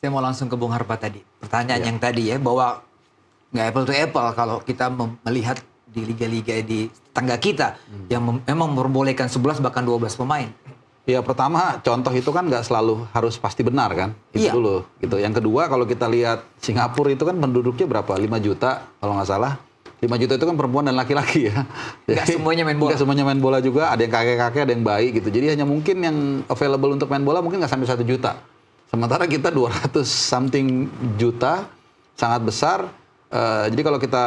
Saya mau langsung ke Bung Harpa tadi. Pertanyaan Iya. yang tadi ya, bahwa nggak apple to apple kalau kita melihat di liga-liga di tetangga kita yang memang memperbolehkan 11 bahkan 12 pemain. Ya pertama contoh itu kan nggak selalu harus pasti benar kan, itu Iya. dulu gitu. Yang kedua kalau kita lihat Singapura itu kan penduduknya berapa, 5 juta kalau nggak salah. 5 juta itu kan perempuan dan laki-laki ya. Nggak semuanya main bola. Nggak semuanya main bola juga, ada yang kakek-kakek, ada yang bayi gitu. Jadi hanya mungkin yang available untuk main bola mungkin nggak sampai 1 juta. Sementara kita 200 something juta, sangat besar. Jadi kalau kita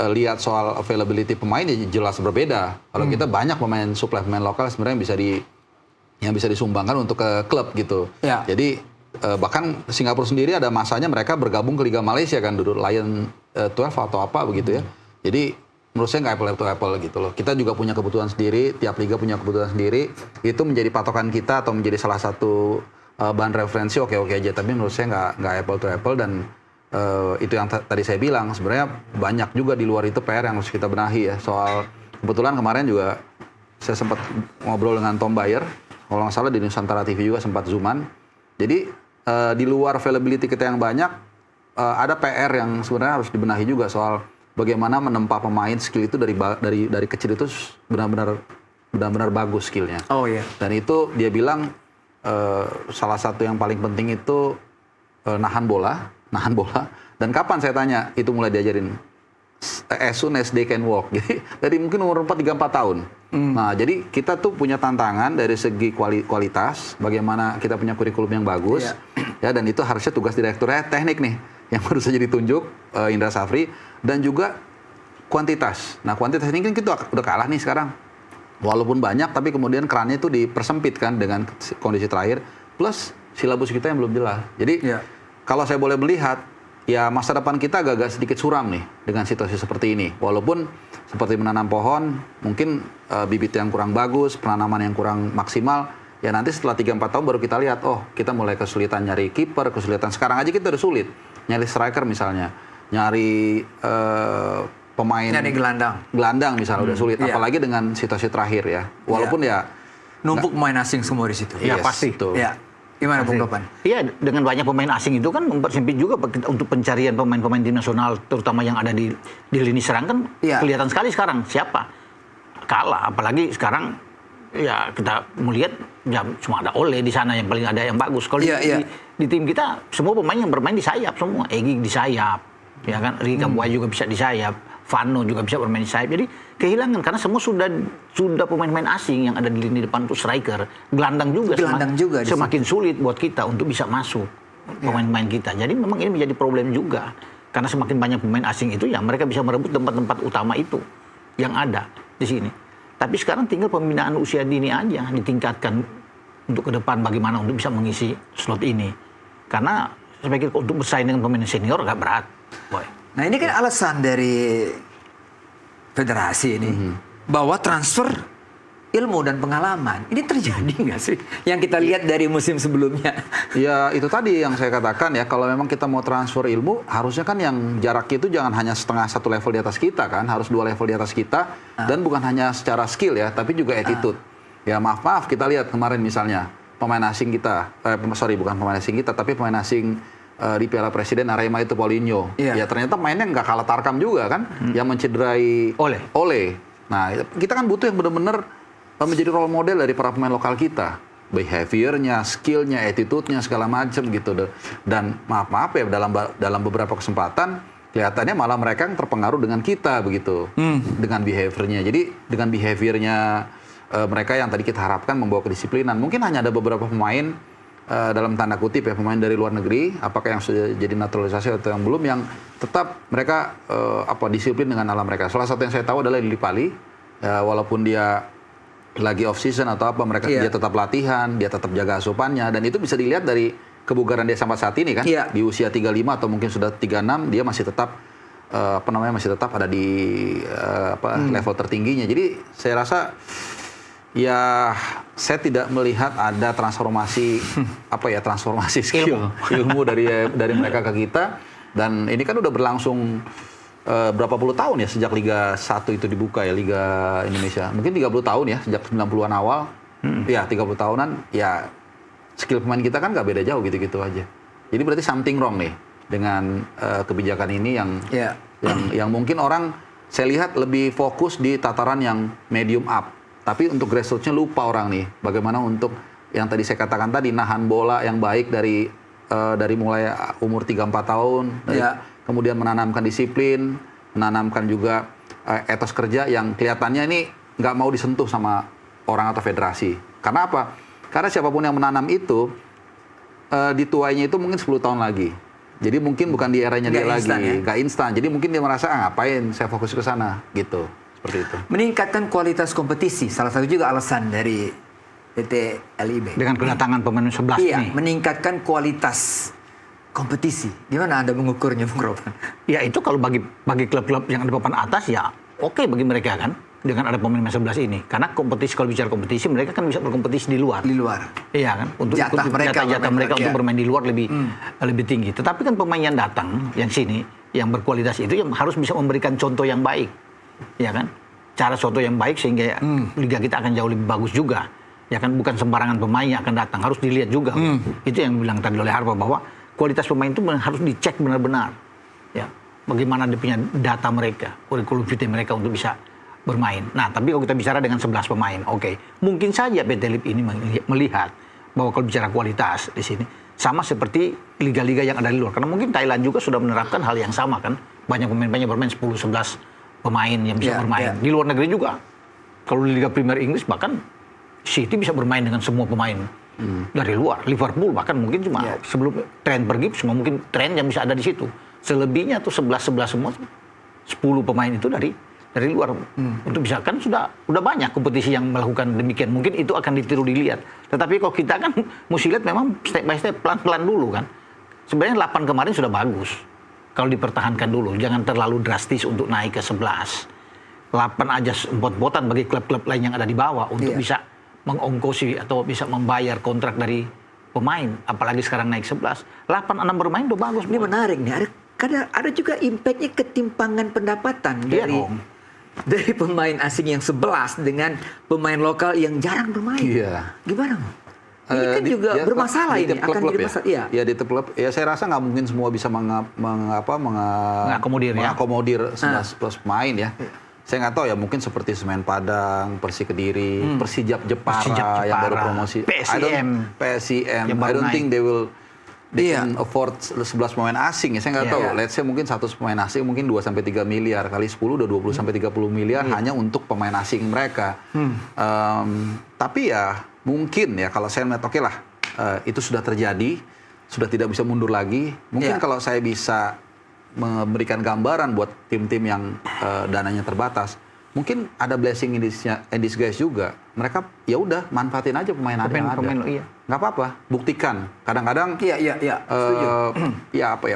lihat soal availability pemain ya jelas berbeda. Kalau kita banyak pemain supply pemain lokal sebenarnya yang bisa disumbangkan untuk ke klub gitu. Ya. Jadi bahkan Singapura sendiri ada masanya mereka bergabung ke Liga Malaysia kan dulu Lion 12 atau apa begitu ya. Jadi menurut saya nggak apple to apple gitu loh. Kita juga punya kebutuhan sendiri, tiap liga punya kebutuhan sendiri. Itu menjadi patokan kita atau menjadi salah satu bahan referensi oke-oke aja. Tapi menurut saya nggak apple to apple dan itu yang tadi saya bilang sebenarnya banyak juga di luar itu PR yang harus kita benahi ya. Soal kebetulan kemarin juga saya sempat ngobrol dengan Tom Bayer, kalau nggak salah di Nusantara TV juga sempat zooman. Jadi di luar availability kita yang banyak, ada PR yang sebenarnya harus dibenahi juga soal bagaimana menempa pemain skill itu dari kecil itu benar-benar bagus skillnya. Oh iya. Dan itu dia bilang salah satu yang paling penting itu nahan bola. Dan kapan saya tanya itu mulai diajarin? As soon as they can walk. Jadi dari mungkin umur 4-4 tahun. Nah, jadi kita tuh punya tantangan dari segi kualitas, bagaimana kita punya kurikulum yang bagus. Ya, dan itu harusnya tugas direkturnya teknik nih yang baru saja ditunjuk Indra Safri, dan juga kuantitas. Nah, kuantitas ini kan kita udah kalah nih sekarang. Walaupun banyak tapi kemudian kerannya itu dipersempit kan dengan kondisi terakhir plus silabus kita yang belum jelas. Jadi kalau saya boleh melihat ya masa depan kita agak sedikit suram nih dengan situasi seperti ini. Walaupun seperti menanam pohon, mungkin bibit yang kurang bagus, penanaman yang kurang maksimal, ya nanti setelah 3-4 tahun baru kita lihat, oh kita mulai kesulitan nyari kiper, kesulitan sekarang aja kita udah sulit. Nyari striker misalnya, nyari pemain... Nyari gelandang misalnya udah sulit, apalagi dengan situasi terakhir ya. Walaupun ya... Numpuk pemain asing semua di situ. Iya pasti. Tuh. Ya. Gimana Bung Topan? Iya, dengan banyak pemain asing itu kan mempersempit juga untuk pencarian pemain-pemain tim nasional, terutama yang ada di lini serang kan kelihatan sekali sekarang siapa kalah. Apalagi sekarang ya kita melihat ya cuma ada Ole di sana yang paling ada yang bagus. Kalau di tim kita semua pemain yang bermain di sayap semua. Egy di sayap, ya kan. Ricky Kambuaya juga bisa di sayap. Vano juga bisa bermain di sayap. Jadi kehilangan karena semua sudah pemain-pemain asing yang ada di lini depan untuk striker. Gelandang juga semakin sulit buat kita untuk bisa masuk pemain-pemain kita. Jadi memang ini menjadi problem juga. Karena semakin banyak pemain asing itu ya mereka bisa merebut tempat-tempat utama itu yang ada di sini. Tapi sekarang tinggal pembinaan usia dini aja ditingkatkan untuk ke depan bagaimana untuk bisa mengisi slot ini. Karena saya pikir untuk bersaing dengan pemain senior agak berat, Boy. Nah ini kan alasan dari federasi ini bahwa transfer ilmu dan pengalaman ini terjadi nggak sih yang kita lihat dari musim sebelumnya? Ya itu tadi yang saya katakan ya, kalau memang kita mau transfer ilmu harusnya kan yang jaraknya itu jangan hanya setengah satu level di atas kita kan, harus 2 level di atas kita dan bukan hanya secara skill ya, tapi juga attitude. Ya maaf kita lihat kemarin misalnya pemain asing kita, bukan pemain asing kita tapi pemain asing di Piala Presiden Arema itu Paulinho. Ya ternyata mainnya nggak kalah tarkam juga kan, yang mencederai Ole. Nah kita kan butuh yang benar-benar menjadi role model dari para pemain lokal kita, behaviornya, skillnya, attitude-nya segala macam gitu. Dan maaf ya dalam beberapa kesempatan kelihatannya malah mereka yang terpengaruh dengan kita begitu, dengan behaviornya. Jadi dengan behaviornya mereka yang tadi kita harapkan membawa kedisiplinan. Mungkin hanya ada beberapa pemain dalam tanda kutip ya, pemain dari luar negeri, apakah yang sudah jadi naturalisasi atau yang belum, yang tetap mereka disiplin dengan alam mereka. Salah satu yang saya tahu adalah Lili Pali, walaupun dia lagi off season atau apa, dia tetap latihan, dia tetap jaga asupannya, dan itu bisa dilihat dari kebugaran dia sampai saat ini kan, di usia 35 atau mungkin sudah 36 dia masih tetap masih tetap ada di level tertingginya. Jadi saya rasa ya saya tidak melihat ada transformasi transformasi skill ilmu dari mereka ke kita, dan ini kan udah berlangsung berapa puluh tahun ya sejak Liga 1 itu dibuka ya, Liga Indonesia. Mungkin 30 tahun ya sejak 90-an awal. Ya 30 tahunan ya skill pemain kita kan nggak beda jauh gitu-gitu aja. Jadi berarti something wrong nih dengan kebijakan ini yang mungkin orang saya lihat lebih fokus di tataran yang medium up. Tapi untuk grassroots-nya lupa orang nih bagaimana untuk yang tadi saya katakan tadi nahan bola yang baik dari mulai umur 3-4 tahun, kemudian menanamkan disiplin, menanamkan juga etos kerja yang kelihatannya ini nggak mau disentuh sama orang atau federasi. Karena apa? Karena siapapun yang menanam itu dituainya itu mungkin 10 tahun lagi. Jadi mungkin bukan di eranya dia lagi, nggak instan. Jadi mungkin dia merasa ngapain saya fokus ke sana gitu. Seperti itu. Meningkatkan kualitas kompetisi, salah satu juga alasan dari PT LIB. Dengan kedatangan pemain 11 iya, nih. meningkatkan kualitas kompetisi. Gimana Anda mengukurnya, Bung Ropan? Ya itu kalau bagi klub-klub yang ada papan atas ya oke bagi mereka kan dengan ada pemain 11 ini. Karena kompetisi, kalau bicara kompetisi mereka kan bisa berkompetisi di luar. Di luar. Iya kan, untuk jatah mereka untuk bermain di luar lebih tinggi. Tetapi kan pemain yang datang yang sini yang berkualitas itu yang harus bisa memberikan contoh yang baik. Ya kan? Cara contoh yang baik sehingga liga kita akan jauh lebih bagus juga. Ya kan, bukan sembarangan pemain yang akan datang, harus dilihat juga. Itu yang bilang tadi oleh Harpa bahwa kualitas pemain itu harus dicek benar-benar. Ya, bagaimana dia punya data mereka, kurikulum vitae mereka untuk bisa bermain. Nah, tapi kalau kita bicara dengan 11 pemain, oke. Mungkin saja PT LIB ini melihat bahwa kalau bicara kualitas di sini sama seperti liga-liga yang ada di luar. Karena mungkin Thailand juga sudah menerapkan hal yang sama kan. Banyak pemain-pemain bermain 10-11 pemain yang bisa bermain. Di luar negeri juga. Kalau di Liga Premier Inggris bahkan City bisa bermain dengan semua pemain dari luar. Liverpool bahkan mungkin cuma sebelum Trent pergi semua mungkin Trent yang bisa ada di situ. Selebihnya tuh 11 semua 10 pemain itu dari luar. Untuk bisa kan udah banyak kompetisi yang melakukan demikian. Mungkin itu akan ditiru dilihat. Tetapi kalau kita kan mesti lihat memang step by step pelan-pelan dulu kan. Sebenarnya 8 kemarin sudah bagus. Kalau dipertahankan dulu, jangan terlalu drastis untuk naik ke 11. 8 aja empot-empotan bagi klub-klub lain yang ada di bawah untuk bisa mengongkosi atau bisa membayar kontrak dari pemain. Apalagi sekarang naik 11. 8-6 bermain udah bagus. Ini menarik nih. Ada juga impactnya ketimpangan pendapatan dari pemain asing yang 11 dengan pemain lokal yang jarang bermain. Iya. Gimana? Ini kan juga bermasalah ini. Akan jadi masalah. Ya, di tiap klub. Ya saya rasa nggak mungkin semua bisa mengakomodir 11 plus pemain ya. Saya nggak tahu ya, mungkin seperti Semen Padang, Persi Kediri, Persijap Jepara yang baru promosi. PSIM. I don't think they can afford 11 pemain asing ya. Saya nggak tahu. Let's say mungkin 100 pemain asing mungkin 2-3 miliar. Kali 10 udah 20-30 miliar hanya untuk pemain asing mereka. Tapi ya mungkin ya kalau saya melihat oke lah, itu sudah terjadi, sudah tidak bisa mundur lagi. Mungkin kalau saya bisa memberikan gambaran buat tim-tim yang dananya terbatas, mungkin ada blessing in disguise juga. Mereka ya udah manfaatin aja pemain yang ada. Nggak apa-apa, buktikan. Kadang-kadang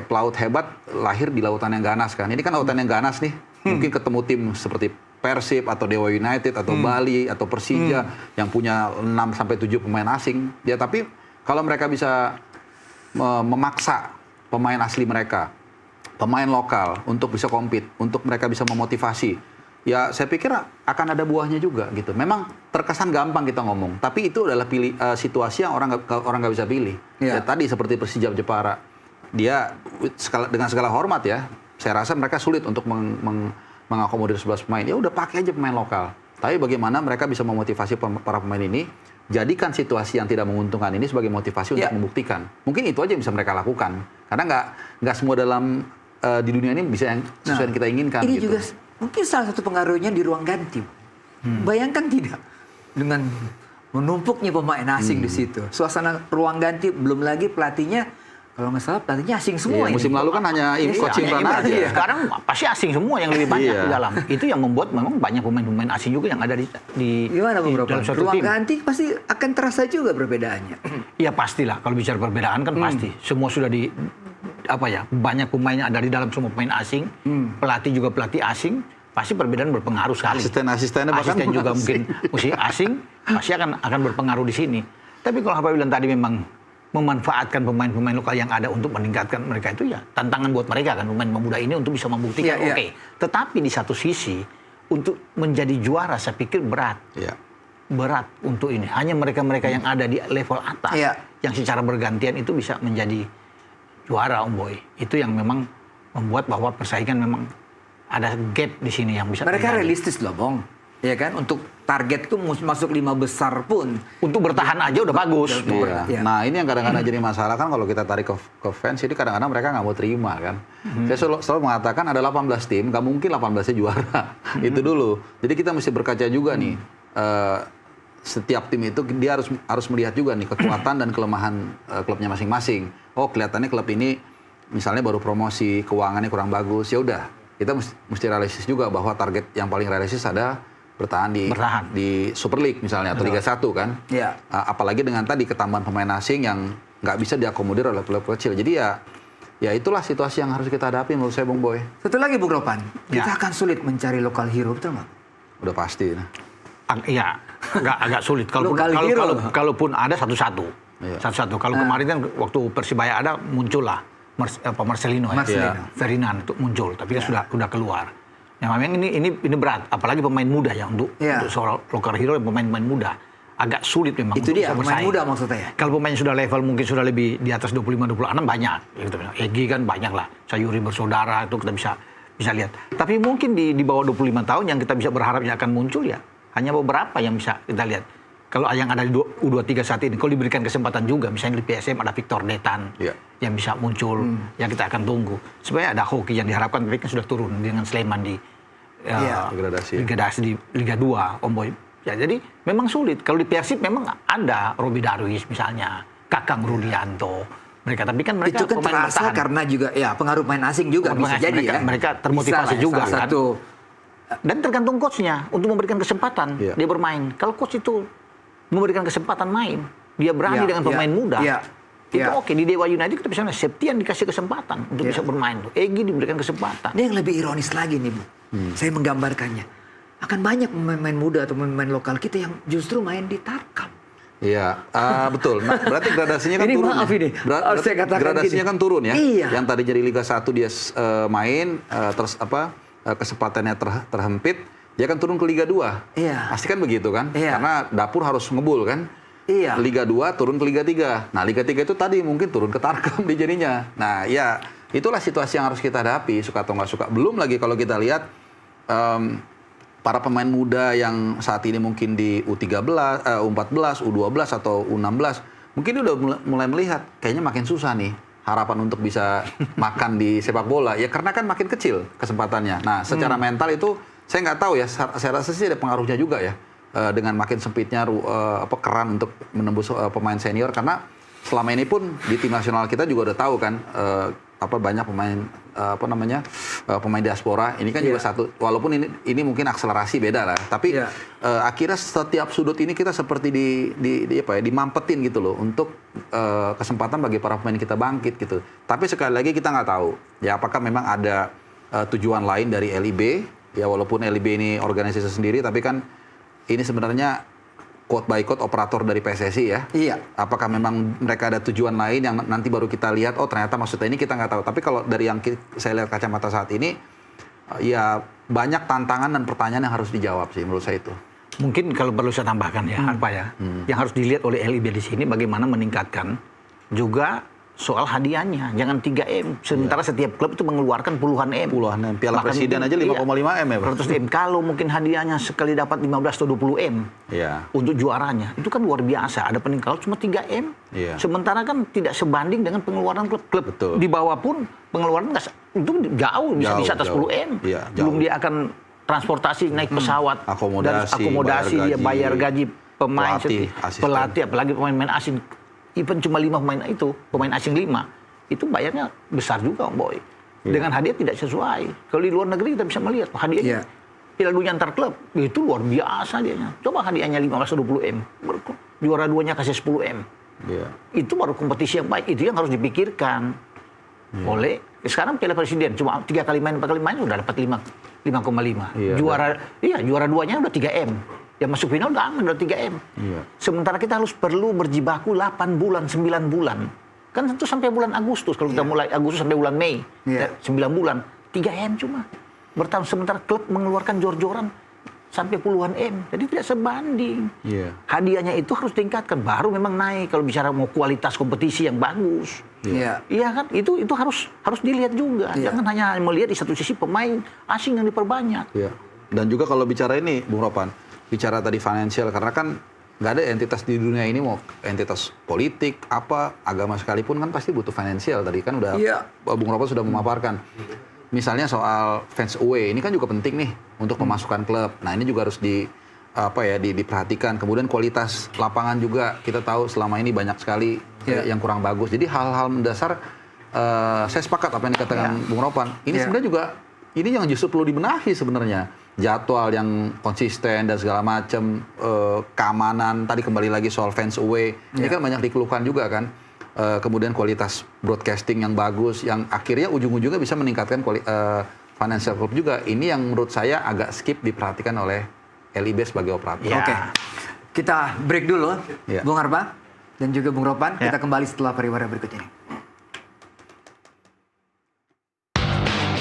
pelaut hebat lahir di lautan yang ganas kan. Ini kan lautan yang ganas nih. Mungkin ketemu tim seperti Persib atau Dewa United atau Bali atau Persija yang punya 6-7 pemain asing. Ya tapi kalau mereka bisa memaksa pemain asli mereka, pemain lokal untuk bisa compete, untuk mereka bisa memotivasi, ya saya pikir akan ada buahnya juga gitu. Memang terkesan gampang kita ngomong, tapi itu adalah situasi yang orang nggak bisa pilih. Ya, tadi seperti Persijap Jepara, dia dengan segala hormat ya, saya rasa mereka sulit untuk mengakomodir 11 pemain. Ya udah pakai aja pemain lokal. Tapi bagaimana mereka bisa memotivasi para pemain ini, jadikan situasi yang tidak menguntungkan ini sebagai motivasi untuk membuktikan. Mungkin itu aja yang bisa mereka lakukan. Karena nggak semua dalam di dunia ini bisa yang sesuai yang kita inginkan. Ini gitu. juga mungkin salah satu pengaruhnya di ruang ganti. Bayangkan tidak dengan menumpuknya pemain asing di situ. Suasana ruang ganti, belum lagi pelatihnya, kalau nggak salah pelatihnya asing semua. Musim lalu kan hanya coaching aja. Sekarang pasti asing semua yang lebih banyak di dalam. Itu yang membuat memang banyak pemain-pemain asing juga yang ada di gimana beberapa dalam suatu ruang tim. ganti pasti akan terasa juga perbedaannya. Iya pastilah, kalau bicara perbedaan kan pasti. Semua sudah banyak pemain yang ada di dalam semua pemain asing, pelatih juga pelatih asing, pasti perbedaan berpengaruh sekali. Asisten juga mungkin mesti asing, pasti akan berpengaruh di sini. Tapi kalau apa bilang tadi memang memanfaatkan pemain-pemain lokal yang ada untuk meningkatkan mereka itu ya tantangan buat mereka kan, pemain muda ini untuk bisa membuktikan Tetapi di satu sisi untuk menjadi juara saya pikir berat. Berat untuk ini. Hanya mereka-mereka yang ada di level atas yang secara bergantian itu bisa menjadi juara Om Boy. Itu yang memang membuat bahwa persaingan memang ada gap di sini yang bisa Mereka terjadi. realistis loh, Bong. Ya kan, untuk target tuh masuk 5 besar pun. Untuk bertahan aja udah bagus. Iya. Iya. Nah ini yang kadang-kadang jadi masalah kan kalau kita tarik ke fans, ini kadang-kadang mereka nggak mau terima kan. Saya selalu mengatakan ada 18 tim, nggak mungkin 18-nya juara. Itu dulu. Jadi kita mesti berkaca juga nih. Setiap tim itu dia harus melihat juga nih kekuatan dan kelemahan klubnya masing-masing. Oh kelihatannya klub ini misalnya baru promosi, keuangannya kurang bagus. Ya udah, kita mesti realistis juga bahwa target yang paling realistis ada bertahan di Super League misalnya atau Liga 1 kan. Iya. Apalagi dengan tadi ketambahan pemain asing yang nggak bisa diakomodir oleh klub kecil. Jadi ya itulah situasi yang harus kita hadapi menurut saya Bung Boy. Satu lagi Bung Ropan, kita Ya. akan sulit mencari lokal hero, betul nggak? Udah pasti. Iya, agak sulit. Lokal hero. Kalaupun ada satu-satu. Iya. Satu-satu. Kalau kemarin kan waktu Persibaya ada muncul lah Marcelino ya. Marcelino. Ferdinand itu muncul, tapi dia sudah keluar. Nah, memang ini berat, apalagi pemain muda ya untuk seorang lokal hero yang pemain muda. Agak sulit memang Itu untuk dia, bisa pemain bersaing. muda maksudnya ya? Kalau pemain sudah level mungkin sudah lebih di atas 25-26 banyak. Ya, gitu. Egy kan banyak lah. Sayuri bersaudara itu kita bisa lihat. Tapi mungkin di bawah 25 tahun yang kita bisa berharap yang akan muncul ya hanya beberapa yang bisa kita lihat. Kalau yang ada di U23 saat ini, kalau diberikan kesempatan juga, misalnya di PSM ada Victor Detan yang bisa muncul, yang kita akan tunggu. Sebenarnya ada hoki yang diharapkan, tapi kan sudah turun dengan Sleman di degradasi di Liga 2, Om Boy. Ya, jadi memang sulit. Kalau di Persib memang ada Robi Darwis misalnya, Kakang Rudianto. Mereka, tapi kan mereka itu kan pemain terasa bertahan. karena juga ya pengaruh main asing juga bisa jadi ya. Mereka termotivasi Bisa lah, juga salah kan. satu. Dan tergantung coachnya untuk memberikan kesempatan Iya. dia bermain. Kalau coach itu memberikan kesempatan main, dia berani dengan pemain muda. Itu oke. Di Dewa United kita bisa lihat Septian dikasih kesempatan untuk bisa bermain. Egy diberikan kesempatan. Ini yang lebih ironis lagi nih Bu. Saya menggambarkannya. Akan banyak pemain muda atau pemain lokal kita yang justru main di Tarkam. Iya, betul. Nah, berarti gradasinya kan Ini turun. maaf ya. ini, harus saya katakan gradasinya gini. kan turun ya. Iya. Yang tadi jadi Liga 1 dia main, terus kesempatannya terhempit, dia kan turun ke Liga 2. Iya. Pasti kan begitu kan? Iya. Karena dapur harus ngebul kan? Iya. Liga 2 turun ke Liga 3. Nah, Liga 3 itu tadi mungkin turun ke Tarkam di jadinya. Nah, ya itulah situasi yang harus kita hadapi, suka atau nggak suka. Belum lagi kalau kita lihat para pemain muda yang saat ini mungkin di U13, U14, U12 atau U16, mungkin dia udah mulai melihat kayaknya makin susah nih harapan untuk bisa makan di sepak bola. Ya karena kan makin kecil kesempatannya. Nah, secara mental itu saya nggak tahu ya, saya rasa sih ada pengaruhnya juga ya. Dengan makin sempitnya keran untuk menembus pemain senior, karena selama ini pun di tim nasional kita juga udah tahu kan banyak pemain pemain diaspora ini kan juga satu, walaupun ini mungkin akselerasi beda lah, tapi akhirnya setiap sudut ini kita seperti dimampetin gitu loh untuk kesempatan bagi para pemain kita bangkit gitu. Tapi sekali lagi kita nggak tahu ya apakah memang ada tujuan lain dari LIB ya, walaupun LIB ini organisasi sendiri, tapi kan ini sebenarnya quote by quote operator dari PSSI ya. Iya. Apakah memang mereka ada tujuan lain yang nanti baru kita lihat, oh ternyata maksudnya ini kita nggak tahu. Tapi kalau dari yang saya lihat kacamata saat ini, ya banyak tantangan dan pertanyaan yang harus dijawab sih menurut saya itu. Mungkin kalau perlu saya tambahkan ya, yang harus dilihat oleh LIB di sini bagaimana meningkatkan juga soal hadiahnya. Jangan 3M. Sementara setiap klub itu mengeluarkan puluhan M. Puluhan M. Piala Bahkan Presiden aja 5,5 M ya, Bro. 100 M. Kalau mungkin hadiahnya sekali dapat 15 atau 20 M untuk juaranya, itu kan luar biasa. Ada peningkatan cuma 3 M. Sementara kan tidak sebanding dengan pengeluaran klub-klub di bawah pun pengeluaran itu jauh bisa atas 10 M. Belum dia akan transportasi, naik pesawat, akomodasi, bayar gaji pemain, pelatih, apalagi pemain asing. Even cuma 5 pemain itu, pemain asing 5, itu bayarnya besar juga Om Boy. Dengan hadiah tidak sesuai. Kalau di luar negeri kita bisa melihat hadiahnya. Piala Dunia antar klub, itu luar biasa hadiahnya. Coba hadiahnya 15-20 M. Juara 2-nya kasih 10 M. Itu baru kompetisi yang baik. Itu yang harus dipikirkan oleh, sekarang Piala Presiden cuma 3 kali main, 4 kali main sudah dapat 5,5. Juara 2-nya udah 3 M. Yang masuk final udah aman, udah 3 M. Sementara kita perlu berjibaku 8 bulan, 9 bulan. Kan itu sampai bulan Agustus. Kalau kita mulai Agustus sampai bulan Mei, 9 bulan. 3 M cuma. Bertahun, sementara klub mengeluarkan jor-joran sampai puluhan M. Jadi tidak sebanding. Iya. Hadiahnya itu harus tingkatkan, baru memang naik kalau bicara mau kualitas kompetisi yang bagus. Iya. Iya kan, itu harus dilihat juga. Iya. Jangan hanya melihat di satu sisi pemain asing yang diperbanyak. Iya. Dan juga kalau bicara ini, Bung Ropan, bicara tadi financial, karena kan nggak ada entitas di dunia ini, mau entitas politik, apa, agama sekalipun kan pasti butuh financial. Tadi kan udah Bung Ropan sudah memaparkan. Misalnya soal fans away, ini kan juga penting nih untuk pemasukan klub. Nah ini juga harus diperhatikan. Kemudian kualitas lapangan juga kita tahu selama ini banyak sekali yang kurang bagus. Jadi hal-hal mendasar, saya sepakat apa yang dikatakan Bung Ropan. Ini sebenarnya juga ini yang justru perlu dibenahi sebenarnya. Jadwal yang konsisten dan segala macam, keamanan. Tadi kembali lagi soal fans away, ini kan banyak dikeluhkan juga kan. Kemudian kualitas broadcasting yang bagus, yang akhirnya ujung-ujungnya bisa meningkatkan financial club juga. Ini yang menurut saya agak skip diperhatikan oleh LIB sebagai operator. Oke. Kita break dulu, Bung Arba dan juga Bung Ropan. Kita kembali setelah pariwara berikut ini.